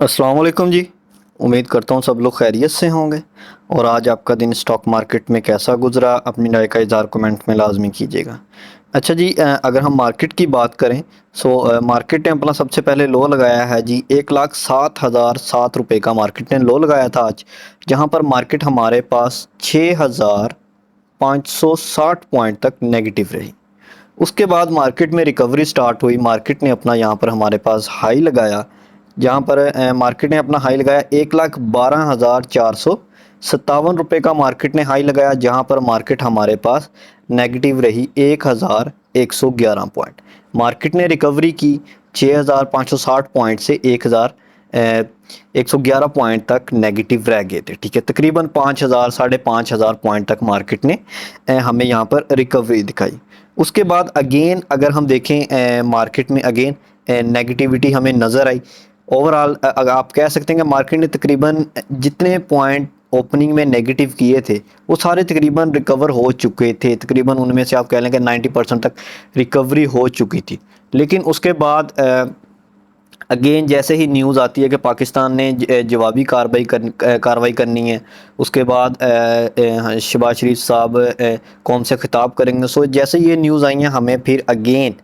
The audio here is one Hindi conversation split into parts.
अस्सलाम वालेकुम जी। उम्मीद करता हूँ सब लोग खैरियत से होंगे। और आज आपका दिन स्टॉक मार्केट में कैसा गुजरा, अपनी राय का इज़हार कमेंट में लाजमी कीजिएगा। अच्छा जी, अगर हम मार्केट की बात करें मार्केट ने अपना सबसे पहले लो लगाया है जी 1,07,007 रुपये का मार्केट ने लो लगाया था आज, जहाँ पर मार्केट हमारे पास 6,560 पॉइंट तक नेगेटिव रही। उसके बाद मार्केट में रिकवरी स्टार्ट हुई। मार्केट ने अपना यहाँ पर हमारे पास हाई लगाया, जहाँ पर मार्केट ने अपना हाई लगाया 1,12,457 रुपये का मार्केट ने हाई लगाया, जहाँ पर मार्केट हमारे पास नेगेटिव रही 1,111 पॉइंट। मार्केट ने रिकवरी की 6,560 पॉइंट से 1,111 पॉइंट तक नेगेटिव रह गए थे। ठीक है, तकरीबन 5,000 5,500 पॉइंट तक मार्केट ने हमें यहाँ पर रिकवरी दिखाई। उसके बाद अगेन अगर हम देखें मार्केट में अगेन नेगेटिविटी हमें नज़र आई। ओवरऑल अगर आप कह सकते हैं कि मार्केट ने तकरीबन जितने पॉइंट ओपनिंग में नेगेटिव किए थे वो सारे तकरीबन रिकवर हो चुके थे। तकरीबन उनमें से आप कह लें कि 90% तक रिकवरी हो चुकी थी। लेकिन उसके बाद अगेन जैसे ही न्यूज़ आती है कि पाकिस्तान ने जवाबी कार्रवाई करनी है, उसके बाद शहबाज शरीफ साहब कौम से खिताब करेंगे। सो जैसे ये न्यूज़ आई हैं हमें फिर अगेन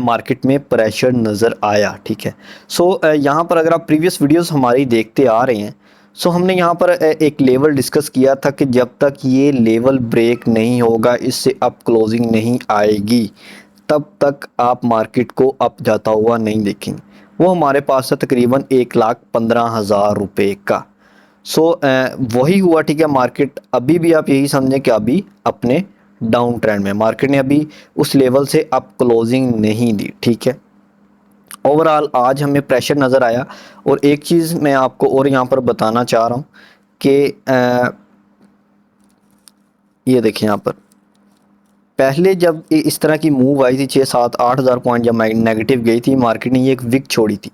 मार्केट में प्रेशर नज़र आया। ठीक है, सो यहाँ पर अगर आप प्रीवियस वीडियोस हमारी देखते आ रहे हैं, सो हमने यहाँ पर एक लेवल डिस्कस किया था कि जब तक ये लेवल ब्रेक नहीं होगा, इससे अप क्लोजिंग नहीं आएगी, तब तक आप मार्केट को अप जाता हुआ नहीं देखेंगे। वो हमारे पास है तकरीबन 1,15,000 रुपये का। सो वही हुआ। ठीक है, मार्केट अभी भी आप यही समझें कि अभी अपने डाउन ट्रेंड में मार्केट ने अभी उस लेवल से अप क्लोजिंग नहीं दी। ठीक है, ओवरऑल आज हमें प्रेशर नज़र आया। और एक चीज़ मैं आपको और यहाँ पर बताना चाह रहा हूँ कि ये देखें यहाँ पर पहले जब इस तरह की मूव आई थी 6 7 8 हज़ार पॉइंट जब नेगेटिव गई थी मार्केट ने, ये एक विक छोड़ी थी।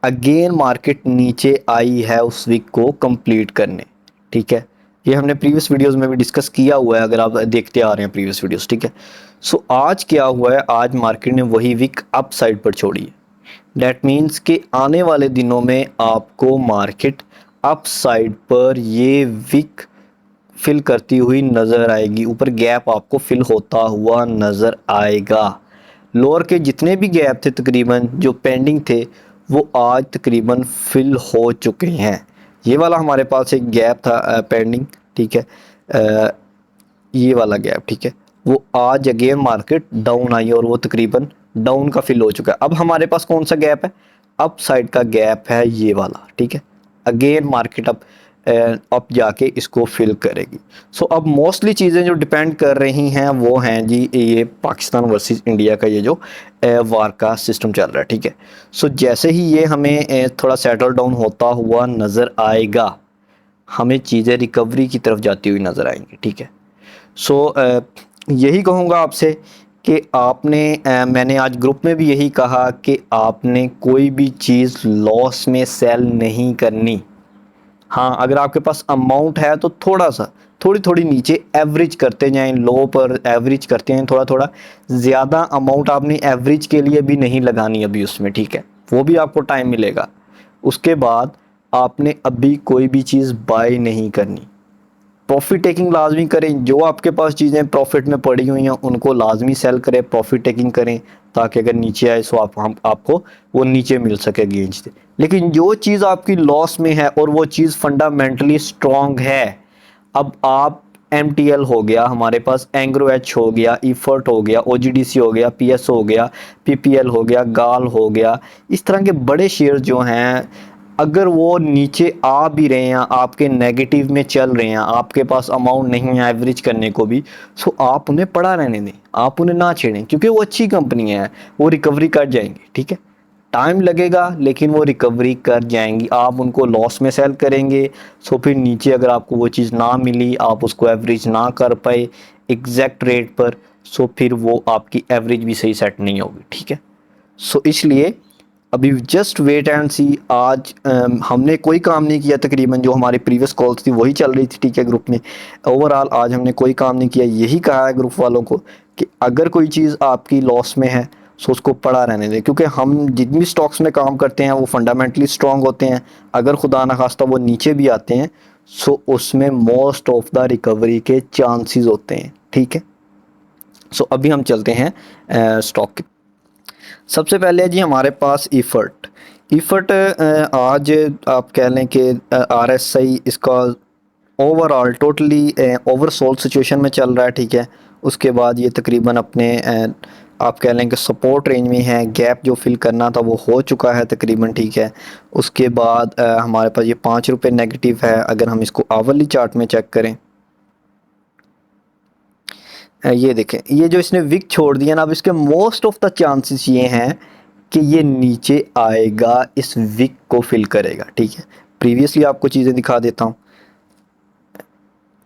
अगेन मार्केट नीचे आई है उस वीक को कंप्लीट करने। ठीक है, ये हमने प्रीवियस वीडियोस में भी डिस्कस किया हुआ है, अगर आप देखते आ रहे हैं प्रीवियस वीडियोस। ठीक है, सो आज क्या हुआ है, आज मार्केट ने वही वीक अप साइड पर छोड़ी है। डैट मीन्स कि आने वाले दिनों में आपको मार्केट अप साइड पर ये वीक फिल करती हुई नज़र आएगी। ऊपर गैप आपको फिल होता हुआ नज़र आएगा। लोअर के जितने भी गैप थे तकरीबन जो पेंडिंग थे वो आज तकरीबन फिल हो चुके हैं। ये वाला हमारे पास एक गैप था पेंडिंग। ठीक है, ये वाला गैप, ठीक है, वो आज अगेन मार्केट डाउन आई और वो तकरीबन डाउन का फिल हो चुका है। अब हमारे पास कौन सा गैप है, अप साइड का गैप है ये वाला। ठीक है, अगेन मार्केट अब जाके इसको फिल करेगी। सो अब मोस्टली चीज़ें जो डिपेंड कर रही हैं वो हैं जी ये पाकिस्तान वर्सेस इंडिया का ये जो वार का सिस्टम चल रहा है। ठीक है, सो जैसे ही ये हमें थोड़ा सेटल डाउन होता हुआ नज़र आएगा, हमें चीज़ें रिकवरी की तरफ जाती हुई नज़र आएंगी। ठीक है, सो यही कहूँगा आपसे कि आपने मैंने आज ग्रुप में भी यही कहा कि आपने कोई भी चीज़ लॉस में सेल नहीं करनी। हाँ, अगर आपके पास अमाउंट है तो थोड़ा सा थोड़ी थोड़ी नीचे एवरेज करते जाएं, लो पर एवरेज करते हैं थोड़ा थोड़ा। ज़्यादा अमाउंट आपने एवरेज के लिए भी नहीं लगानी अभी उसमें। ठीक है, वो भी आपको टाइम मिलेगा। उसके बाद आपने अभी कोई भी चीज़ बाय नहीं करनी। प्रॉफिट टेकिंग लाजमी करें। जो आपके पास चीज़ें प्रॉफिट में पड़ी हुई हैं उनको लाजमी सेल करें, प्रॉफिट टेकिंग करें, ताकि अगर नीचे आए सो आपको वो नीचे मिल सके गेंज से। लेकिन जो चीज़ आपकी लॉस में है और वो चीज़ फंडामेंटली स्ट्रॉन्ग है, अब आप MTL हो गया हमारे पास, एंग्रो एच हो गया, इफर्ट हो गया, OGDC हो गया, PS हो गया, PPL हो गया, गाल हो गया, इस तरह के बड़े शेयर जो हैं अगर वो नीचे आ भी रहे हैं, आपके नेगेटिव में चल रहे हैं, आपके पास अमाउंट नहीं है एवरेज करने को भी, सो आप उन्हें पड़ा रहने दें, आप उन्हें ना छेड़ें, क्योंकि वो अच्छी कंपनी है, वो रिकवरी कर जाएंगी। ठीक है, टाइम लगेगा लेकिन वो रिकवरी कर जाएंगी। आप उनको लॉस में सेल करेंगे, सो फिर नीचे अगर आपको वो चीज़ ना मिली, आप उसको एवरेज ना कर पाए एग्जैक्ट रेट पर, सो फिर वो आपकी एवरेज भी सही सेट नहीं होगी। ठीक है, सो इसलिए अभी जस्ट वेट एंड सी। आज हमने कोई काम नहीं किया, तकरीबन जो हमारी प्रीवियस कॉल्स थी वही चल रही थी। ठीक है, ग्रुप में ओवरऑल आज हमने कोई काम नहीं किया। यही कहा है ग्रुप वालों को कि अगर कोई चीज़ आपकी लॉस में है सो उसको पड़ा रहने दें, क्योंकि हम जितनी स्टॉक्स में काम करते हैं वो फंडामेंटली स्ट्रांग होते हैं। अगर खुदा ना खास्ता वो नीचे भी आते हैं सो उसमें मोस्ट ऑफ द रिकवरी के चांसेस होते हैं, ठीक है। सो अभी हम चलते हैं स्टॉक के। सबसे पहले जी हमारे पास इफ़र्ट। इफ़र्ट आज आप कह लें कि RSI इसका ओवरऑल टोटली ओवरसोल्ड सिचुएशन में चल रहा है, ठीक है। उसके बाद ये तकरीबन अपने आप कह लें कि सपोर्ट रेंज में है, गैप जो फिल करना था वो हो चुका है तकरीबन, ठीक है। उसके बाद हमारे पास ये 5 रुपये नेगेटिव है। अगर हम इसको आवरली चार्ट में चेक करें, ये देखें, ये जो इसने विक छोड़ दिया ना, अब इसके मोस्ट ऑफ द चांसेस ये हैं कि ये नीचे आएगा, इस विक को फिल करेगा, ठीक है। प्रीवियसली आपको चीज़ें दिखा देता हूँ।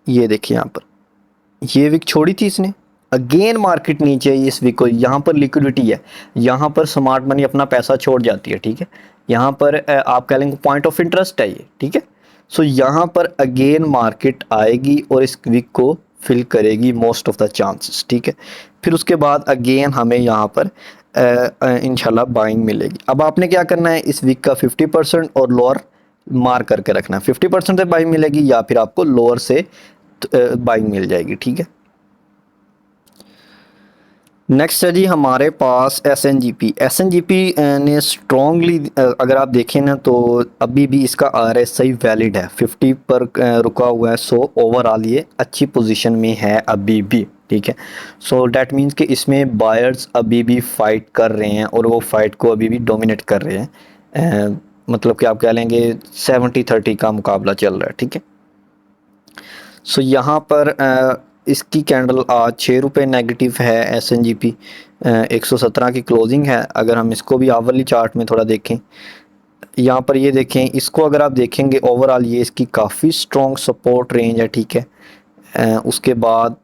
ये देखिए यहाँ पर ये विक छोड़ी थी इसने, अगेन मार्केट नीचे आई इस विक को। यहाँ पर लिक्विडिटी है, यहाँ पर स्मार्ट मनी अपना पैसा छोड़ जाती है, ठीक है। यहाँ पर आप कह लेंगे पॉइंट ऑफ इंटरेस्ट है ये, ठीक है। सो यहाँ पर अगेन मार्केट आएगी और इस विक को फिल करेगी मोस्ट ऑफ द चांसेस, ठीक है। फिर उसके बाद अगेन हमें यहाँ पर इंशाल्लाह बाइंग मिलेगी। अब आपने क्या करना है, इस विक का 50% और लोअर मार करके रखना है। 50% से बाइंग मिलेगी या फिर आपको लोअर से बाइंग मिल जाएगी, ठीक है। नेक्स्ट है जी हमारे पास SNGP ने स्ट्रॉन्गली, अगर आप देखें ना तो अभी भी इसका RSI वैलिड है, 50 पर रुका हुआ है। सो ओवरऑल ये अच्छी पोजीशन में है अभी भी, ठीक है। सो डैट मीन्स कि इसमें बायर्स अभी भी फाइट कर रहे हैं और वो फाइट को अभी भी डोमिनेट कर रहे हैं। मतलब कि आप कह लेंगे 70-30 का मुकाबला चल रहा है, ठीक है। सो यहाँ पर इसकी कैंडल आज 6 रुपये नेगेटिव है। SNGP 117 की क्लोजिंग है। अगर हम इसको भी आवरली चार्ट में थोड़ा देखें, यहाँ पर ये देखें, इसको अगर आप देखेंगे ओवरऑल ये इसकी काफ़ी स्ट्रॉन्ग सपोर्ट रेंज है, ठीक है। उसके बाद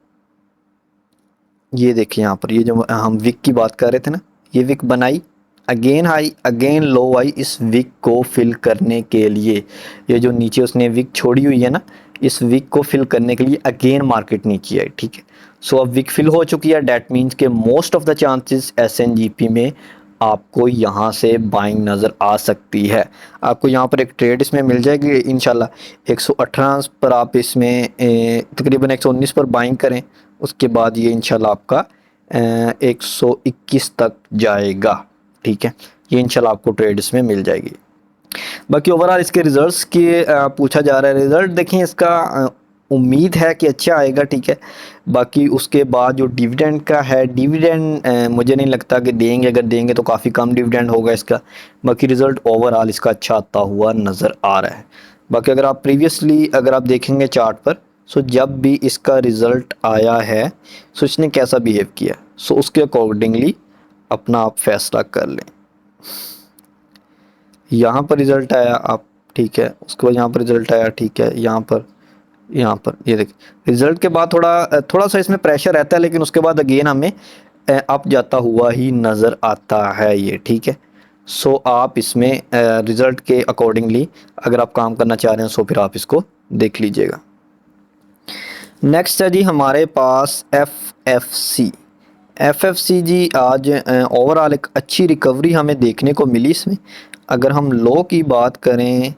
ये देखिए यहाँ पर ये जो हम विक की बात कर रहे थे ना, ये विक बनाई, अगेन हाई अगेन लो आई इस विक को फिल करने के लिए। ये जो नीचे उसने विक छोड़ी हुई है ना, इस विक को फिल करने के लिए अगेन मार्केट नीचे आई, ठीक है। सो अब विक फिल हो चुकी है, डैट मीन्स के most of the chances SNGP में आपको यहाँ से बाइंग नज़र आ सकती है। आपको यहाँ पर एक ट्रेड इसमें मिल जाएगी इंशाल्लाह। 118 पर आप इसमें तकरीबन 119 पर बाइंग करें, उसके बाद ये इंशाल्लाह आपका 121 तक जाएगा, ठीक है। ये इंशाल्लाह आपको ट्रेड इसमें मिल जाएगी। बाकी ओवरऑल इसके रिजल्ट्स की पूछा जा रहा है। रिज़ल्ट देखिए इसका उम्मीद है कि अच्छा आएगा, ठीक है। बाकी उसके बाद जो डिविडेंड का है, डिविडेंड मुझे नहीं लगता कि देंगे, अगर देंगे तो काफ़ी कम डिविडेंड होगा इसका। बाकी रिज़ल्ट ओवरऑल इसका अच्छा आता हुआ नज़र आ रहा है। बाकी अगर आप प्रीवियसली अगर आप देखेंगे चार्ट पर, सो जब भी इसका रिज़ल्ट आया है सो इसने कैसा बिहेव किया, सो उसके अकॉर्डिंगली अपना आप फैसला कर लें। यहाँ पर रिज़ल्ट आया आप, ठीक है। उसके बाद यहाँ पर रिज़ल्ट आया, ठीक है। यहाँ पर ये देखिए रिज़ल्ट के बाद थोड़ा सा इसमें प्रेशर रहता है, लेकिन उसके बाद अगेन हमें अप जाता हुआ ही नज़र आता है ये, ठीक है। सो आप इसमें रिज़ल्ट के अकॉर्डिंगली अगर आप काम करना चाह रहे हैं सो फिर आप इसको देख लीजिएगा। नेक्स्ट है जी हमारे पास FFC जी आज ओवरऑल एक अच्छी रिकवरी हमें देखने को मिली इसमें। अगर हम लो की बात करें,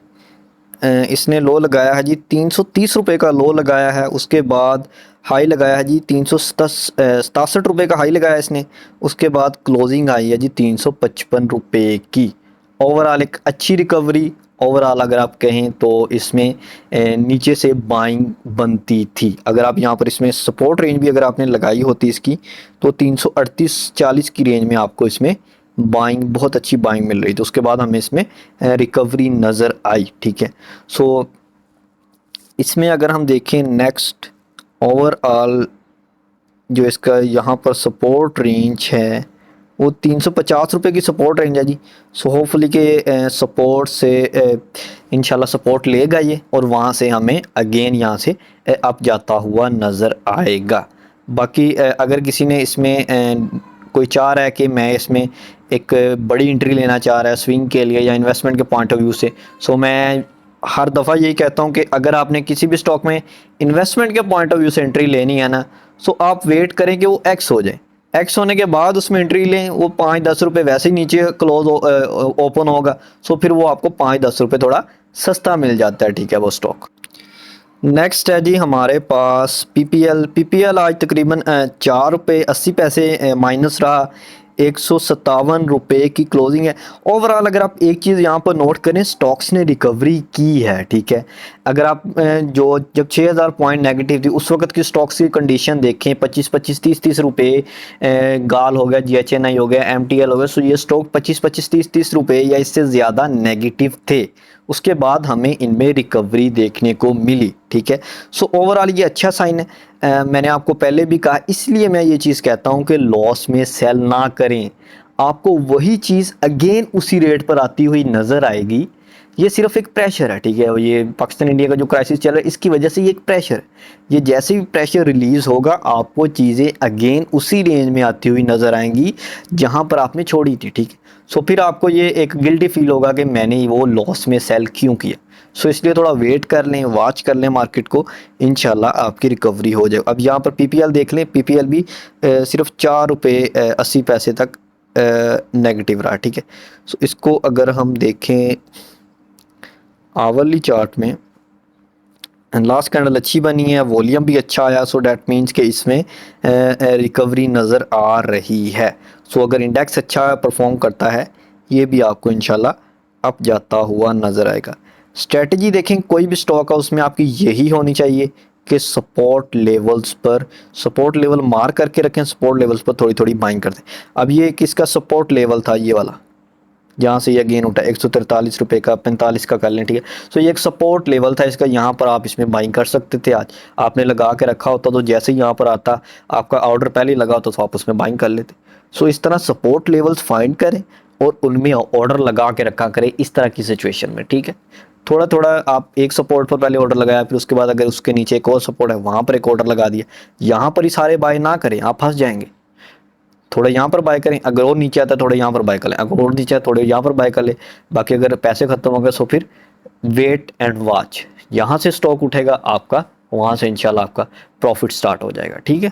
इसने लो लगाया है जी 330 रुपये का लो लगाया है। उसके बाद हाई लगाया है जी 367 रुपये का हाई लगाया है इसने। उसके बाद क्लोजिंग आई है जी 355 रुपये की। ओवरऑल एक अच्छी रिकवरी। ओवरऑल अगर आप कहें तो इसमें नीचे से बाइंग बनती थी। अगर आप यहाँ पर इसमें सपोर्ट रेंज भी अगर आपने लगाई होती इसकी तो 338-40 की रेंज में आपको इसमें बाइंग, बहुत अच्छी बाइंग मिल रही थी। उसके बाद हमें इसमें रिकवरी नज़र आई, ठीक है। सो इसमें अगर हम देखें नेक्स्ट ओवरऑल जो इसका यहाँ पर सपोर्ट रेंज है वो 350 रुपये की सपोर्ट रेंज है जी। सो होपफुली के सपोर्ट से इंशाल्लाह सपोर्ट लेगा ये और वहाँ से हमें अगेन यहाँ से अप जाता हुआ नज़र आएगा। बाकी अगर किसी ने इसमें कोई चाह रहा है कि मैं इसमें एक बड़ी एंट्री लेना चाह रहा है स्विंग के लिए या इन्वेस्टमेंट के पॉइंट ऑफ व्यू से, सो मैं हर दफ़ा यही कहता हूँ कि अगर आपने किसी भी स्टॉक में इन्वेस्टमेंट के पॉइंट ऑफ व्यू से एंट्री लेनी है ना, सो आप वेट करें कि वो एक्स हो जाए। एक्स होने के बाद उसमें एंट्री लें, वो 5-10 रुपये वैसे ही नीचे क्लोज ओपन होगा, सो फिर वो आपको 5-10 रुपये थोड़ा सस्ता मिल जाता है, ठीक है, वो स्टॉक। नेक्स्ट है जी हमारे पास पीपीएल। पीपीएल आज तकरीबन 4 रुपये 80 पैसे माइनस रहा, 157 रुपये की क्लोजिंग है। ओवरऑल अगर आप एक चीज़ यहाँ पर नोट करें, स्टॉक्स ने रिकवरी की है, ठीक है। अगर आप जो जब 6000 पॉइंट नेगेटिव थी उस वक्त की स्टॉक्स की कंडीशन देखें, 25-25 30-30 रुपये गाल हो गया, जीएचएनआई हो गया, एमटीएल हो गया, सो ये स्टॉक 25-25 30-30 रुपये या इससे ज़्यादा नेगेटिव थे। उसके बाद हमें इनमें रिकवरी देखने को मिली, ठीक है। सो ओवरऑल ये अच्छा साइन है। मैंने आपको पहले भी कहा, इसलिए मैं ये चीज़ कहता हूँ कि लॉस में सेल ना करें। आपको वही चीज़ अगेन उसी रेट पर आती हुई नज़र आएगी। ये सिर्फ एक प्रेशर है, ठीक है। ये पाकिस्तान इंडिया का जो क्राइसिस चल रहा है, इसकी वजह से ये एक प्रेशर है। ये जैसे ही प्रेशर रिलीज़ होगा, आपको चीज़ें अगेन उसी रेंज में आती हुई नज़र आएंगी जहाँ पर आपने छोड़ी थी, ठीक है। सो फिर आपको ये एक गिल्टी फील होगा कि मैंने वो लॉस में सेल क्यों किया। सो इसलिए थोड़ा वेट कर लें, वॉच कर लें मार्केट को, इंशाल्लाह आपकी रिकवरी हो जाए। अब यहाँ पर पीपीएल देख लें, पीपीएल भी सिर्फ 4 रुपये 80 पैसे तक नेगेटिव रहा, ठीक है। सो इसको अगर हम देखें आवरली चार्ट में, लास्ट कैंडल अच्छी बनी है, वॉल्यूम भी अच्छा आया, सो डैट मीन्स कि इसमें रिकवरी नज़र आ रही है। सो अगर इंडेक्स अच्छा परफॉर्म करता है, ये भी आपको इंशाल्लाह अप जाता हुआ नज़र आएगा। स्ट्रेटजी देखें, कोई भी स्टॉक है उसमें आपकी यही होनी चाहिए कि सपोर्ट लेवल्स पर, सपोर्ट लेवल मार करके रखें, सपोर्ट लेवल्स पर थोड़ी थोड़ी बाइंग करते हैं। अब ये किसका सपोर्ट लेवल था, ये वाला जहाँ से ये गेन उठा 143 रुपये का, 45 का कर लें, ठीक है। सो ये एक सपोर्ट लेवल था इसका, यहाँ पर आप इसमें बाइंग कर सकते थे। आज आपने लगा के रखा होता तो जैसे ही यहाँ पर आता, आपका ऑर्डर पहले ही लगा होता तो आप उसमें बाइंग कर लेते। सो इस तरह सपोर्ट लेवल्स फाइंड करें और उनमें ऑर्डर लगा के रखा करें इस तरह की सिचुएशन में, ठीक है। थोड़ा थोड़ा आप एक सपोर्ट पर पहले ऑर्डर लगाया, फिर उसके बाद अगर उसके नीचे एक और सपोर्ट है वहाँ पर एक ऑर्डर लगा दिया। यहाँ पर ही सारे बाय ना करें, आप फंस जाएंगे। थोड़ा यहाँ पर बाय करें, अगर और नीचे आता है थोड़े यहाँ पर बाय कर लें, अगर और नीचे आता थोड़े यहाँ पर बाय कर ले। बाकी अगर पैसे खत्म हो गए तो फिर वेट एंड वॉच, यहाँ से स्टॉक उठेगा आपका, वहाँ से इंशाल्लाह आपका प्रॉफिट स्टार्ट हो जाएगा, ठीक है।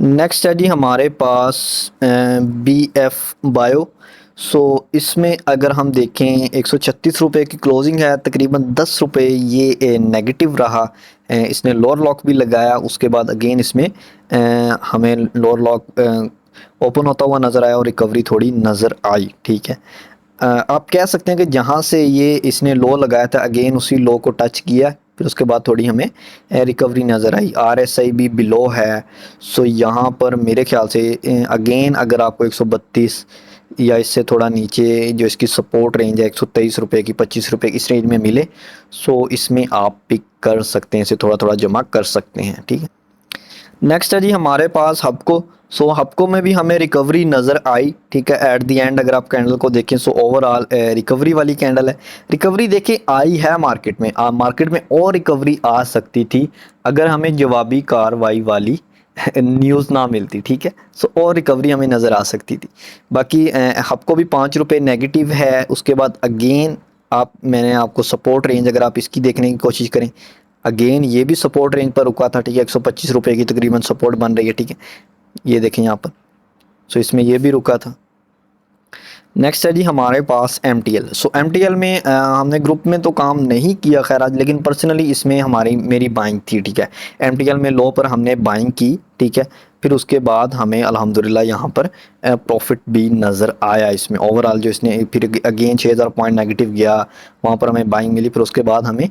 नेक्स्ट है जी हमारे पास बी एफ बायो। सो इसमें अगर हम देखें 136 रुपये की क्लोजिंग है, तकरीबन 10 रुपये ये नेगेटिव रहा। इसने लोअर लॉक भी लगाया, उसके बाद अगेन इसमें हमें लोअर लॉक ओपन होता हुआ नज़र आया और रिकवरी थोड़ी नज़र आई, ठीक है। आप कह सकते हैं कि जहाँ से ये इसने लो लगाया था अगेन उसी लो को टच किया, फिर उसके बाद थोड़ी हमें रिकवरी नज़र आई। आरएसआई भी बिलो है। सो यहाँ पर मेरे ख्याल से अगेन अगर आपको 132 या इससे थोड़ा नीचे जो इसकी सपोर्ट रेंज है 123 रुपये की, 25 रुपये इस रेंज में मिले, सो इसमें आप पिक कर सकते हैं, इसे थोड़ा थोड़ा जमा कर सकते हैं, ठीक है। नेक्स्ट है जी हमारे पास हबको। सो हबको में भी हमें रिकवरी नज़र आई, ठीक है। एट दी एंड अगर आप कैंडल को देखें, सो ओवरऑल रिकवरी वाली कैंडल है। रिकवरी देखिए आई है मार्केट में, मार्केट में और रिकवरी आ सकती थी अगर हमें जवाबी कार्रवाई वाली न्यूज़ ना मिलती, ठीक है। सो और रिकवरी हमें नज़र आ सकती थी। बाकी हबको भी 5 रुपये नेगेटिव है। उसके बाद अगेन आप, मैंने आपको सपोर्ट रेंज अगर आप इसकी देखने की कोशिश करें, अगेन ये भी सपोर्ट रेंज पर रुका था, ठीक है। 125 रुपये की तकरीबन सपोर्ट बन रही है, ठीक है। ये देखें यहाँ पर, सो इसमें ये भी रुका था। नेक्स्ट है जी हमारे पास MTL। सो MTL में हमने ग्रुप में तो काम नहीं किया खैर आज, लेकिन पर्सनली इसमें मेरी बाइंग थी, ठीक है। MTL में लो पर हमने बाइंग की, ठीक है। फिर उसके बाद हमें अल्हम्दुलिल्लाह यहाँ पर प्रॉफिट भी नज़र आया इसमें। ओवरऑल जो इसने फिर अगेन 6000 पॉइंट नेगेटिव गया, वहाँ पर हमें बाइंग मिली, फिर उसके बाद हमें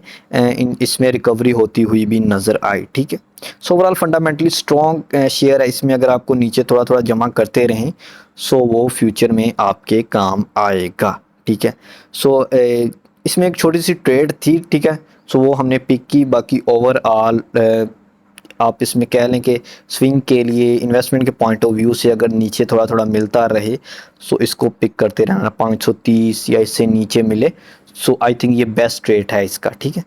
इसमें रिकवरी होती हुई भी नज़र आई, ठीक है। So overall fundamentally strong share है। इसमें अगर आपको नीचे थोड़ा थोड़ा जमा करते रहें, सो वो फ्यूचर में आपके काम आएगा, ठीक है। सो इसमें एक छोटी सी ट्रेड थी, ठीक है। सो वो हमने पिक की। बाकी ओवरऑल आप इसमें कह लें कि स्विंग के लिए इन्वेस्टमेंट के पॉइंट ऑफ व्यू से अगर नीचे थोड़ा थोड़ा मिलता रहे, सो इसको पिक करते रहना। 530 या इससे नीचे मिले, सो आई थिंक ये बेस्ट रेट है इसका, ठीक है।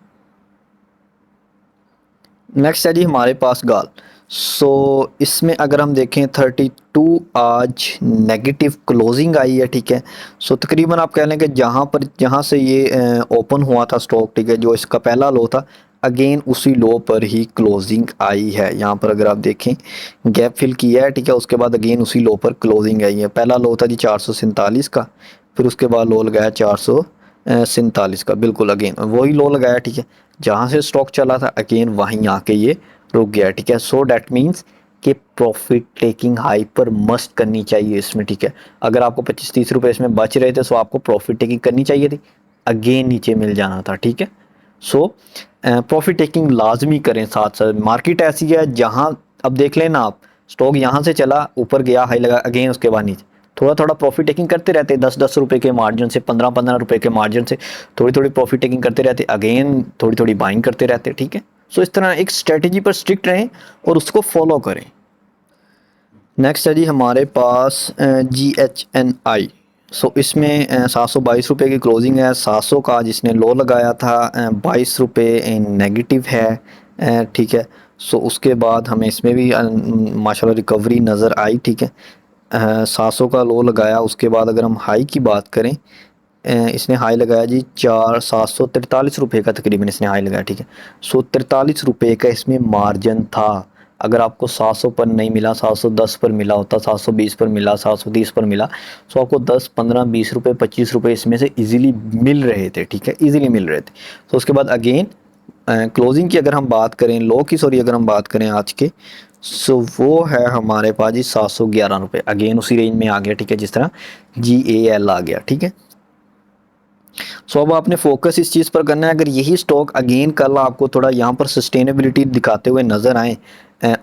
नेक्स्ट है जी हमारे पास गाल। सो इसमें अगर हम देखें 32 आज नेगेटिव क्लोजिंग आई है, ठीक है। सो तकरीबन आप कह लें कि जहाँ से ये ओपन हुआ था स्टॉक, ठीक है, जो इसका पहला लो था, अगेन उसी लो पर ही क्लोजिंग आई है। यहाँ पर अगर आप देखें गैप फिल किया है, ठीक है, उसके बाद अगेन उसी लो पर क्लोजिंग आई है। पहला लो था जी 447 का, फिर उसके बाद लो लगाया 447 का, बिल्कुल अगेन वही लो लगाया, ठीक है। जहाँ से स्टॉक चला था अगेन वहीं आके ये रुक गया, ठीक है। सो डैट मीन्स कि प्रॉफिट टेकिंग हाइपर मस्ट करनी चाहिए इसमें, ठीक है। अगर आपको 25-30 रुपए इसमें बच रहे थे तो आपको प्रॉफिट टेकिंग करनी चाहिए थी, अगेन नीचे मिल जाना था, ठीक है। सो प्रॉफिट टेकिंग लाजमी करें साथ साथ। मार्केट ऐसी है जहां अब देख लेना आप, स्टॉक यहाँ से चला ऊपर गया हाई लगा अगेन उसके बाद नीचे, थोड़ा थोड़ा प्रॉफिट टेकिंग करते रहते, 10-10 रुपए के मार्जिन से, 15-15 रुपए के मार्जिन से थोड़ी थोड़ी प्रॉफिट टेकिंग करते रहते, अगेन थोड़ी थोड़ी बाइंग करते रहते, ठीक है। सो इस तरह एक स्ट्रेटेजी पर स्ट्रिक्ट रहें और उसको फॉलो करें। नेक्स्ट है जी हमारे पास GHNI। सो इसमें 722 रुपये की क्लोजिंग है। 700 का जिसने लो लगाया था 22 रुपये नेगेटिव है, ठीक है। सो उसके बाद हमें इसमें भी माशाल्लाह रिकवरी नज़र आई, ठीक है। 700 का लो लगाया, उसके बाद अगर हम हाई की बात करें, इसने हाई लगाया जी 743 रुपये का तकरीबन इसने हाई लगाया, ठीक है। सो 43 रुपये का इसमें मार्जिन था। अगर आपको 700 पर नहीं मिला, 710 पर मिला होता, 720 पर मिला, 730 पर मिला, तो आपको 10, 15, 20 रुपये, 25 रुपये इसमें से इजीली मिल रहे थे, ठीक है, इजीली मिल रहे थे। तो उसके बाद अगेन क्लोजिंग की अगर हम बात करें, लो की सॉरी अगर हम बात करें आज के, सो वो है हमारे पास जी 711 रुपये, अगेन उसी रेंज में आ गया, ठीक है, जिस तरह GAL आ गया, ठीक है। सो अब आपने फोकस इस चीज़ पर करना है, अगर यही स्टॉक अगेन कल आपको थोड़ा यहाँ पर सस्टेनेबिलिटी दिखाते हुए नज़र आए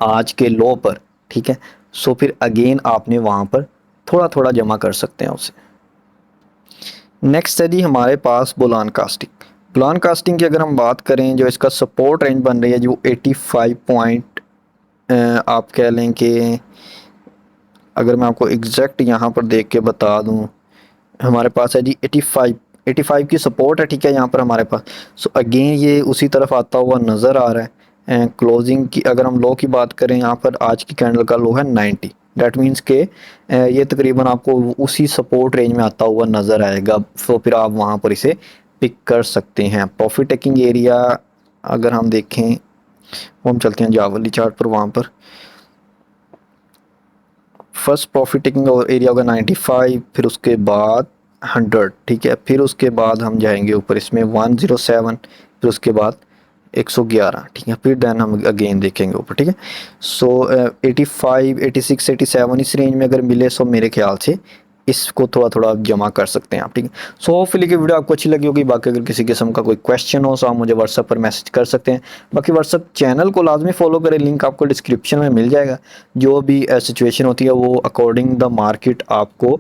आज के लो पर, ठीक है, सो फिर अगेन आपने वहाँ पर थोड़ा थोड़ा जमा कर सकते हैं उसे। नेक्स्ट है जी हमारे पास बुलान कास्टिंग। बुलान कास्टिंग की अगर हम बात करें, जो इसका सपोर्ट रेंज बन रही है जो 85 पॉइंट, आप कह लें कि अगर मैं आपको एग्जैक्ट यहाँ पर देख के बता दूँ, हमारे पास है जी 85 की सपोर्ट है, ठीक है, यहाँ पर हमारे पास। सो अगेन ये उसी तरफ आता हुआ नज़र आ रहा है। क्लोजिंग की अगर हम लो की बात करें, यहाँ पर आज की कैंडल का लो है 90, डैट मीन्स के ये तकरीबन आपको उसी सपोर्ट रेंज में आता हुआ नज़र आएगा। तो फिर आप वहाँ पर इसे पिक कर सकते हैं। प्रॉफिट टेकिंग एरिया अगर हम देखें, वो हम चलते हैं जावली चार्ट पर, वहाँ पर फर्स्ट प्रॉफिट टेकिंग एरिया होगा 95, फिर उसके बाद 100, ठीक है, फिर उसके बाद हम जाएंगे ऊपर इसमें 107, फिर उसके बाद 111, ठीक है, फिर देन हम अगेन देखेंगे ऊपर, ठीक है। सो 85, 86, 87 इस रेंज में अगर मिले, सो मेरे ख्याल से इसको थोड़ा थोड़ा आप जमा कर सकते हैं आप, ठीक है। सो होपफुली कि वीडियो आपको अच्छी लगी होगी। बाकी अगर किसी किस्म का कोई क्वेश्चन हो तो आप मुझे व्हाट्सएप पर मैसेज कर सकते हैं। बाकी व्हाट्सएप चैनल को लाजमी फॉलो करें, लिंक आपको डिस्क्रिप्शन में मिल जाएगा। जो भी सिचुएशन होती है वो अकॉर्डिंग द मार्केट आपको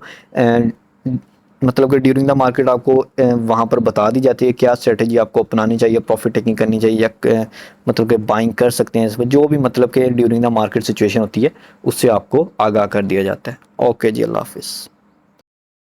मतलब कि ड्यूरिंग द मार्केट आपको वहाँ पर बता दी जाती है क्या स्ट्रेटेजी आपको अपनानी चाहिए, प्रॉफिट टेकिंग करनी चाहिए या मतलब कि बाइंग कर सकते हैं इसमें, जो भी मतलब कि ड्यूरिंग द मार्केट सिचुएशन होती है उससे आपको आगाह कर दिया जाता है। ओके जी, अल्लाह हाफिज़।